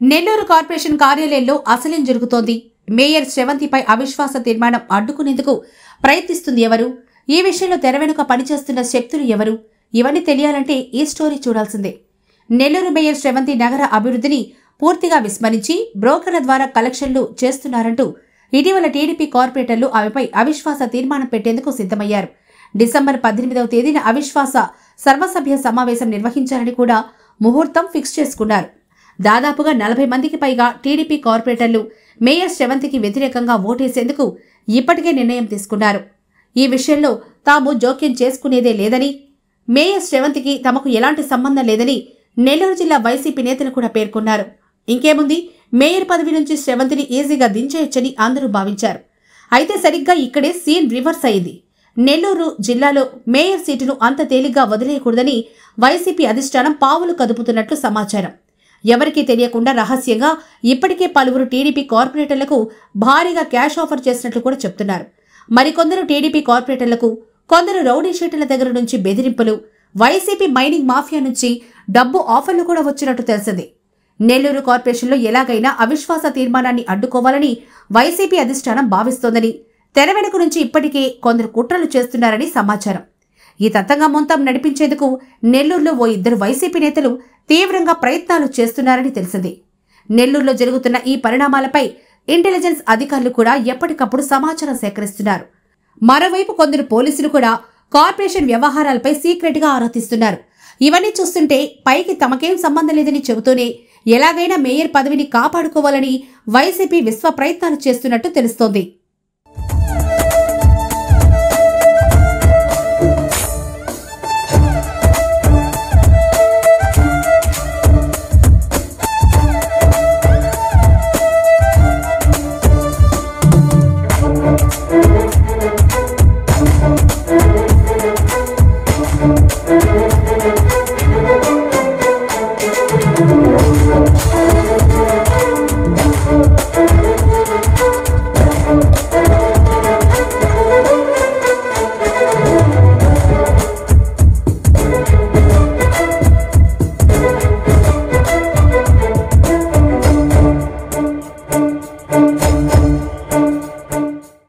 Nellore corporation కార్యాలయంలో అసలేం జరుగుతోంది? మేయర్ శ్రవంతిపై అవిశ్వాస తీర్మానం అడ్డుకునేందుకు ప్రయత్నిస్తుంది ఎవరు? ఈ విషయంలో తెర వెనుక పనిచేస్తున్న శక్తులు ఎవరు? ఇవన్నీ తెలియాలంటే ఈ స్టోరీ చూడాల్సిందే. నెల్లూరు మేయర్ శ్రవంతి నగర అభివృద్ధిని పూర్తిగా విస్మరించి బ్రోకర్ల ద్వారా కలెక్షన్లు చేస్తున్నారంటూ ఇటీవల టీడీపీ కార్పొరేటర్లు ఆమెపై అవిశ్వాస తీర్మానం పెట్టేందుకు సిద్ధమయ్యారు. డిసెంబర్ 18వ తేదీన అవిశ్వాస సర్వసభ్య సమావేశం నిర్వహించాలని కూడా ముహూర్తం ఫిక్స్ చేసుకున్నారు. దాదాపుగా 40 మందికి పైగా టీడీపీ కార్పొరేటర్లు మేయర్ శ్రవంతికి వ్యతిరేకంగా ఓటేసేందుకు ఇప్పటికే నిర్ణయం తీసుకున్నారు. ఈ విషయంలో తాము జోక్యం చేసుకునేదే లేదని, మేయర్ శ్రవంతికి తమకు ఎలాంటి సంబంధం లేదని నెల్లూరు జిల్లా వైసీపీ నేతలు కూడా పేర్కొన్నారు. ఇంకేముంది, మేయర్ పదవి నుంచి శ్రవంతిని ఈజీగా దించేయొచ్చని అందరూ భావించారు. అయితే సరిగ్గా ఇక్కడే సీన్ రివర్స్ అయింది. నెల్లూరు జిల్లాలో మేయర్ సీటును అంత తేలిగ్గా వదిలేయకూడదని వైసీపీ అధిష్టానం పావులు కదుపుతున్నట్లు సమాచారం. ఎవరికీ తెలియకుండా రహస్యంగా ఇప్పటికే పలువురు టీడీపీ కార్పొరేటర్లకు భారీగా క్యాష్ ఆఫర్ చేసినట్లు కూడా చెప్తున్నారు. మరికొందరు టీడీపీ కార్పొరేటర్లకు, కొందరు రౌడీ షీటర్ల దగ్గర నుంచి బెదిరింపులు, వైసీపీ మైనింగ్ మాఫియా నుంచి డబ్బు ఆఫర్లు కూడా వచ్చినట్టు తెలిసింది. నెల్లూరు కార్పొరేషన్లో ఎలాగైనా అవిశ్వాస తీర్మానాన్ని అడ్డుకోవాలని వైసీపీ అధిష్టానం భావిస్తోందని, తెర వెనుక నుంచి ఇప్పటికే కొందరు కుట్రలు చేస్తున్నారని సమాచారం. ఈ తతంగం మొత్తం నడిపించేందుకు నెల్లూరులో ఓ ఇద్దరు వైసీపీ నేతలు తీవ్రంగా ప్రయత్నాలు చేస్తున్నారని తెలిసింది. నెల్లూరులో జరుగుతున్న ఈ పరిణామాలపై ఇంటెలిజెన్స్ అధికారులు కూడా ఎప్పటికప్పుడు సమాచారం సేకరిస్తున్నారు. మరోవైపు కొందరు పోలీసులు కూడా కార్పొరేషన్ వ్యవహారాలపై సీక్రెట్ గా ఆరా తీస్తున్నారు. ఇవన్నీ చూస్తుంటే పైకి తమకేం సంబంధం లేదని చెబుతూనే ఎలాగైనా మేయర్ పదవిని కాపాడుకోవాలని వైసీపీ విశ్వ ప్రయత్నాలు చేస్తున్నట్టు తెలుస్తోంది.